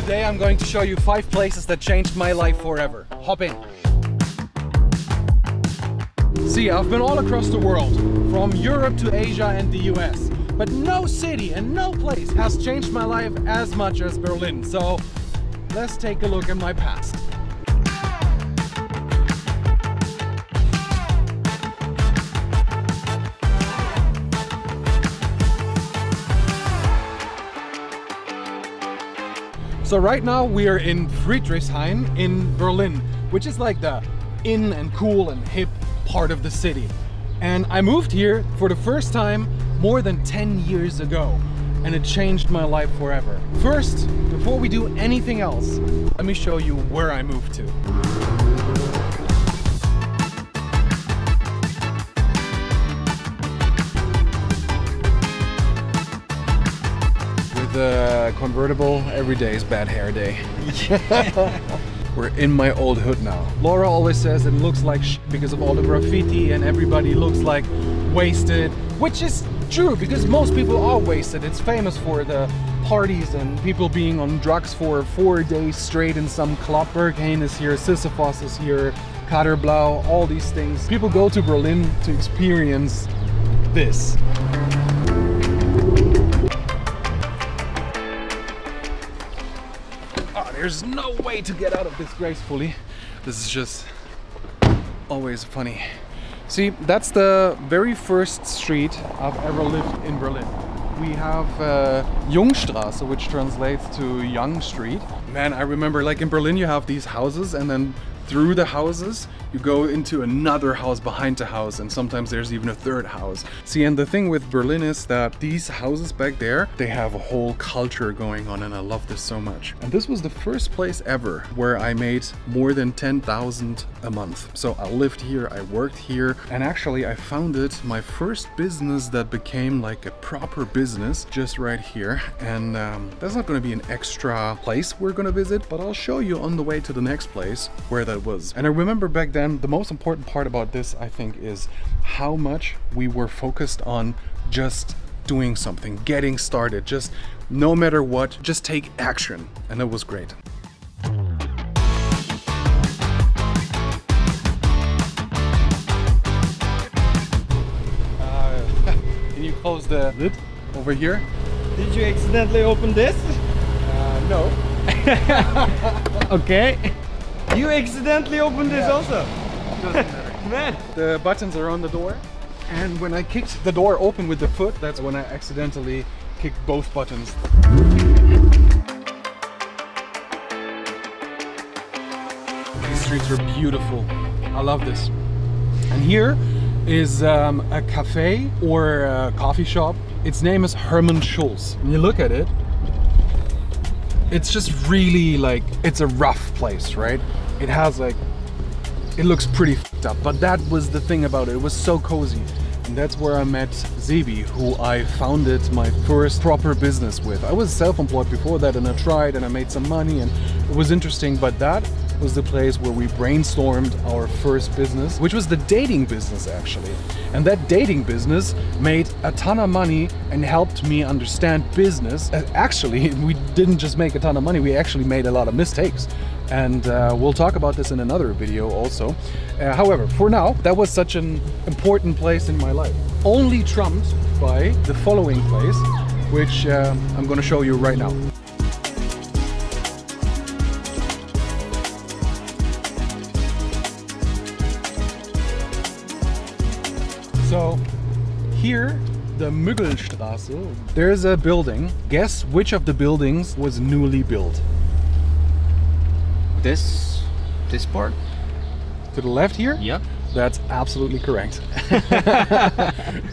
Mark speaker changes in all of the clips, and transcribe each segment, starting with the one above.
Speaker 1: Today I'm going to show you 5 places that changed my life forever. Hop in. See, I've been all across the world, from Europe to Asia and the US, but no city and no place has changed my life as much as Berlin. So let's take a look at my past. So right now we are in Friedrichshain in Berlin, which is like the in and cool and hip part of the city. And I moved here for the first time more than 10 years ago, and it changed my life forever. First, before we do anything else, let me show you where I moved to. With the convertible, every day is bad hair day. We're in my old hood now. Laura always says it looks like shit because of all the graffiti and everybody looks like wasted, which is true because most people are wasted. It's famous for the parties and people being on drugs for 4 days straight in some club. Berghain is here, Sisyphos is here, Kaderblau, all these things. People go to Berlin to experience this. There's no way to get out of this gracefully. This is just always funny. See, that's the very first street I've ever lived in Berlin. We have Jungstraße, which translates to Young Street. Man, I remember like in Berlin you have these houses and then through the houses you go into another house behind the house, and sometimes there's even a third house. See, and the thing with Berlin is that these houses back there, they have a whole culture going on, and I love this so much. And this was the first place ever where I made more than 10,000 a month. So I lived here, I worked here, and actually I founded my first business that became like a proper business just right here. And that's not going to be an extra place we're going to visit, but I'll show you on the way to the next place where that was. And I remember back then, the most important part about this, I think, is how much we were focused on just doing something, getting started, just no matter what, just take action. And it was great. Can you close the lid over here?
Speaker 2: Did you accidentally open this?
Speaker 1: No.
Speaker 2: Okay. You accidentally opened this also?
Speaker 1: Doesn't matter.
Speaker 2: Man.
Speaker 1: The buttons are on the door, and when I kicked the door open with the foot, that's when I accidentally kicked both buttons. These streets are beautiful. I love this. And here is a cafe or a coffee shop. Its name is Hermann Schulz. When you look at it, it's just really like, it's a rough place, right? It has like, it looks pretty f***ed up, but that was the thing about it. It was so cozy. And that's where I met Sebi, who I founded my first proper business with. I was self-employed before that, and I tried and I made some money and it was interesting, but that was the place where we brainstormed our first business, which was the dating business actually. And that dating business made a ton of money and helped me understand business. Actually, we didn't just make a ton of money, we actually made a lot of mistakes. And we'll talk about this in another video also. However, for now, that was such an important place in my life. Only trumped by the following place, which I'm gonna show you right now. So here, the Müggelstraße, there's a building. Guess which of the buildings was newly built?
Speaker 2: This part?
Speaker 1: To the left here?
Speaker 2: Yep.
Speaker 1: That's absolutely correct.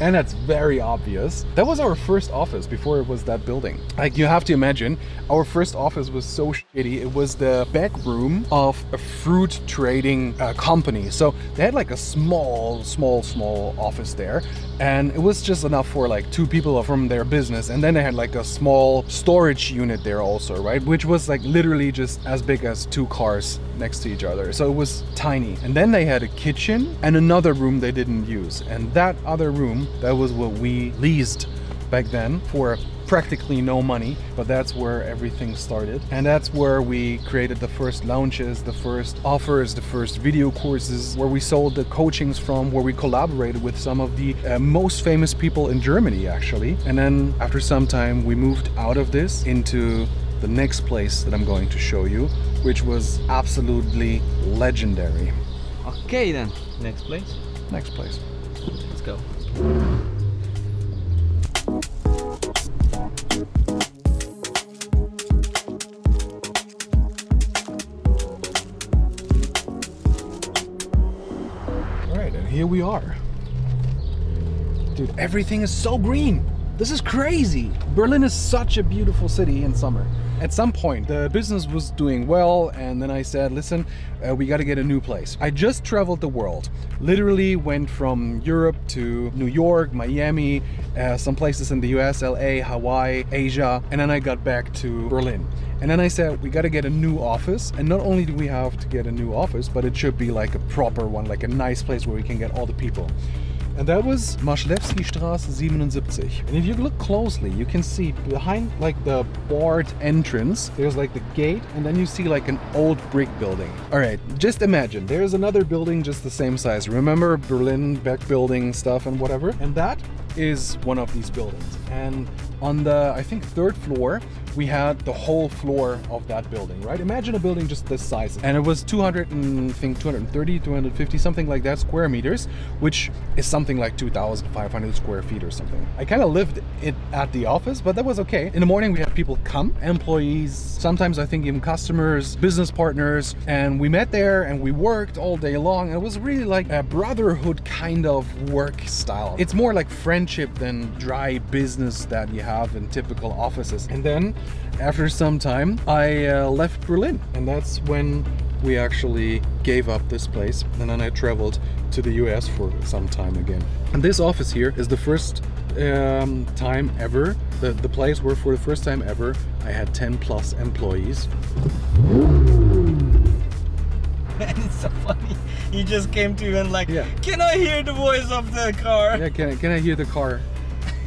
Speaker 1: And that's very obvious. That was our first office before it was that building. Like, you have to imagine, our first office was so shitty. It was the back room of a fruit trading company. So they had like a small office there. And it was just enough for like 2 people from their business. And then they had like a small storage unit there also, right? Which was like literally just as big as 2 cars next to each other. So it was tiny. And then they had a kitchen and another room they didn't use. And that other room, that was what we leased back then for practically no money, but that's where everything started. And that's where we created the first launches, the first offers, the first video courses, where we sold the coachings from, where we collaborated with some of the most famous people in Germany, actually. And then after some time, we moved out of this into the next place that I'm going to show you, which was absolutely legendary.
Speaker 2: Okay then, next place.
Speaker 1: Next place.
Speaker 2: Let's go.
Speaker 1: Alright, and here we are. Dude, everything is so green. This is crazy. Berlin is such a beautiful city in summer. At some point, the business was doing well, and then I said, listen, we got to get a new place. I just traveled the world. Literally went from Europe to New York, Miami, some places in the US, LA, Hawaii, Asia, and then I got back to Berlin. And then I said, we got to get a new office. And not only do we have to get a new office, but it should be like a proper one, like a nice place where we can get all the people. And that was Maschlewski-Straße 77. And if you look closely, you can see behind like the barred entrance, there's like the gate, and then you see like an old brick building. All right, just imagine, there's another building just the same size. Remember Berlin, back building stuff and whatever? And that is one of these buildings. And on the, I think, 3rd floor, we had the whole floor of that building, right? Imagine a building just this size. And it was 230, 250, something like that square meters, which is something like 2,500 square feet or something. I kind of lived it at the office, but that was okay. In the morning, we had people come, employees, sometimes I think even customers, business partners, and we met there and we worked all day long. And it was really like a brotherhood kind of work style. It's more like friendship than dry business that you have in typical offices. And then after some time, I left Berlin, and that's when we actually gave up this place, and then I traveled to the US for some time again. And this office here is the first time ever, the place where for the first time ever I had 10+ employees.
Speaker 2: Man, it's so funny. He just came to you and like,
Speaker 1: yeah.
Speaker 2: Can I hear the voice of the car?
Speaker 1: Yeah, can I hear the car?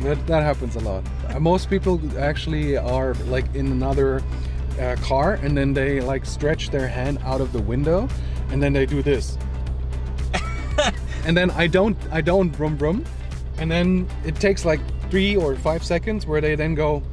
Speaker 1: That happens a lot. Most people actually are like in another car, and then they like stretch their hand out of the window, and then they do this. And then I don't vroom vroom, and then it takes like 3 or 5 seconds where they then go.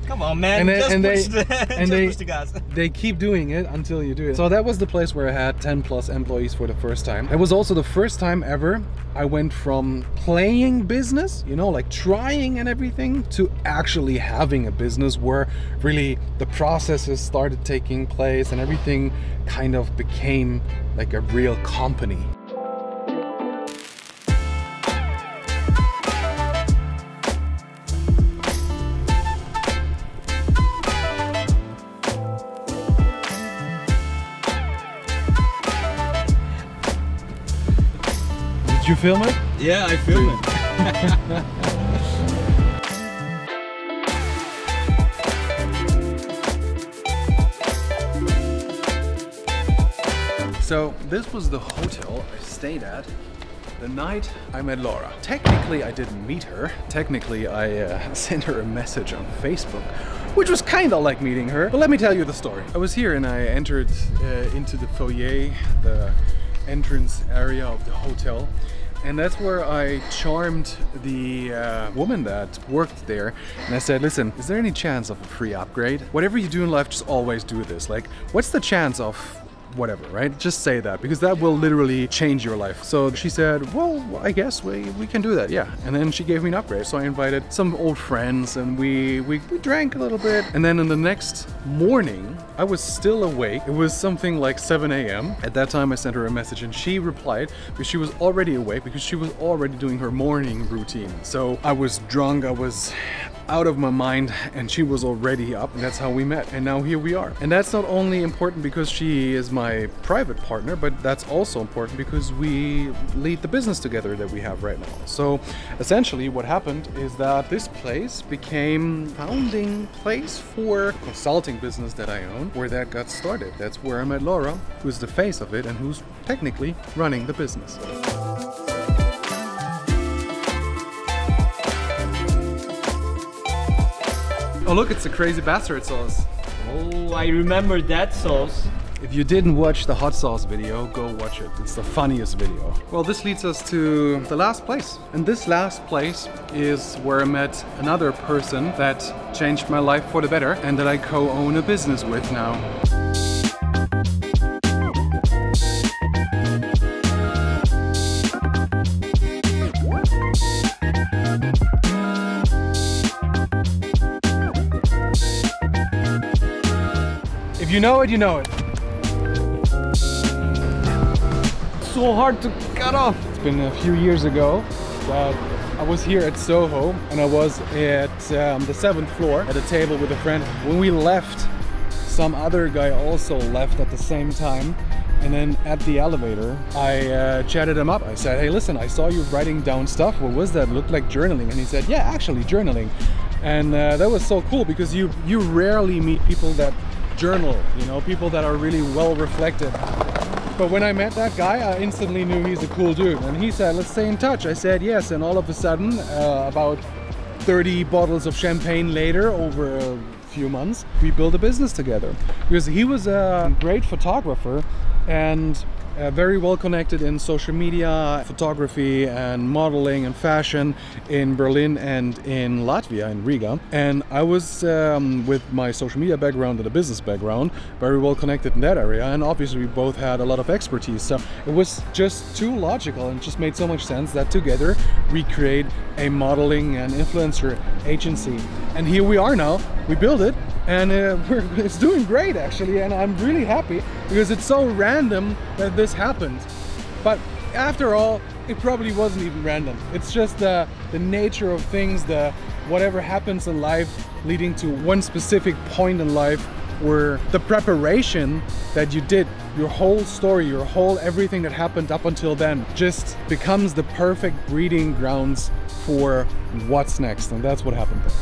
Speaker 2: Come on, man! Push the gas.
Speaker 1: They keep doing it until you do it. So that was the place where I had 10+ employees for the first time. It was also the first time ever I went from playing business, you know, like trying and everything, to actually having a business where really the processes started taking place and everything kind of became like a real company. Did you film it?
Speaker 2: Yeah, I film it.
Speaker 1: So this was the hotel I stayed at the night I met Laura. Technically, I didn't meet her. Technically, I sent her a message on Facebook, which was kind of like meeting her. But let me tell you the story. I was here and I entered into the foyer, the entrance area of the hotel. And that's where I charmed the woman that worked there. And I said, listen, is there any chance of a free upgrade? Whatever you do in life, just always do this. Like, what's the chance of whatever, right? Just say that, because that will literally change your life. So she said, well, I guess we can do that, yeah. And then she gave me an upgrade. So I invited some old friends and we drank a little bit. And then in the next morning, I was still awake. It was something like 7 a.m. At that time, I sent her a message and she replied, because she was already awake, because she was already doing her morning routine. So I was drunk, I was out of my mind, and she was already up, and that's how we met. And now here we are. And that's not only important because she is my private partner, but that's also important because we lead the business together that we have right now. So essentially what happened is that this place became founding place for consulting business that I own, where that got started. That's where I met Laura, who's the face of it and who's technically running the business. Oh look, it's the crazy bastard sauce.
Speaker 2: Oh, I remember that sauce.
Speaker 1: If you didn't watch the hot sauce video, go watch it. It's the funniest video. Well, this leads us to the last place. And this last place is where I met another person that changed my life for the better and that I co-own a business with now. If you know it, you know it.
Speaker 2: So hard to cut off.
Speaker 1: It's been a few years ago that I was here at Soho and I was at the 7th floor at a table with a friend. When we left, some other guy also left at the same time. And then at the elevator, I chatted him up. I said, hey, listen, I saw you writing down stuff. What was that? It looked like journaling. And he said, yeah, actually journaling. And that was so cool because you rarely meet people that journal, you know, people that are really well reflected. But when I met that guy, I instantly knew he's a cool dude. And he said, let's stay in touch. I said, yes. And all of a sudden, about 30 bottles of champagne later, over a few months, we built a business together. Because he was a great photographer and very well connected in social media, photography and modeling and fashion in Berlin and in Latvia, in Riga. And I was, with my social media background and a business background, very well connected in that area. And obviously we both had a lot of expertise. So it was just too logical and just made so much sense that together we create a modeling and influencer agency. And here we are now. We built it. And it's doing great actually, and I'm really happy because it's so random that this happened. But after all, it probably wasn't even random. It's just the nature of things, whatever happens in life leading to one specific point in life where the preparation that you did, your whole story, your whole everything that happened up until then just becomes the perfect breeding grounds for what's next. And that's what happened there.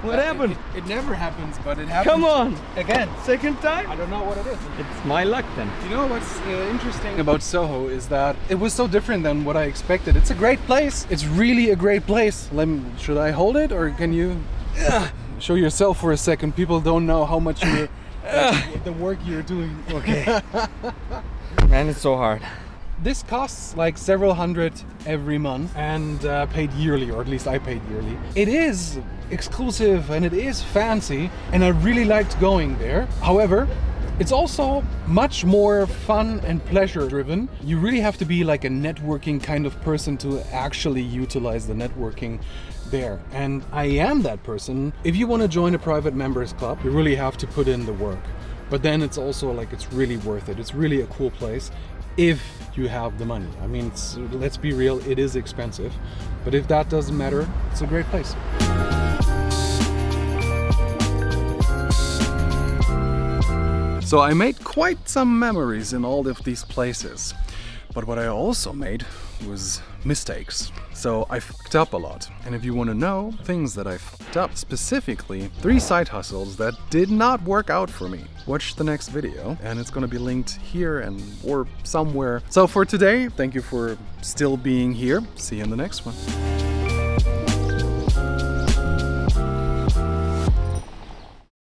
Speaker 2: What happened?
Speaker 1: It never happens, but it happens.
Speaker 2: Come on!
Speaker 1: Again.
Speaker 2: Second time?
Speaker 1: I don't know what it is.
Speaker 2: It's my luck then.
Speaker 1: You know what's interesting about Soho is that it was so different than what I expected. It's a great place. It's really a great place. Should I hold it or can you show yourself for a second? People don't know how much you're, the work you're doing.
Speaker 2: Okay. Man, it's so hard.
Speaker 1: This costs like several hundred every month and paid yearly, or at least I paid yearly. It is exclusive and it is fancy and I really liked going there. However, it's also much more fun and pleasure driven. You really have to be like a networking kind of person to actually utilize the networking there. And I am that person. If you want to join a private members club, you really have to put in the work. But then it's also like, it's really worth it. It's really a cool place if you have the money. I mean, let's be real, it is expensive. But if that doesn't matter, it's a great place. So I made quite some memories in all of these places. But what I also made was mistakes. So I fucked up a lot. And if you want to know things that I fucked up, specifically 3 side hustles that did not work out for me, watch the next video and it's going to be linked here and or somewhere. So for today, thank you for still being here. See you in the next one.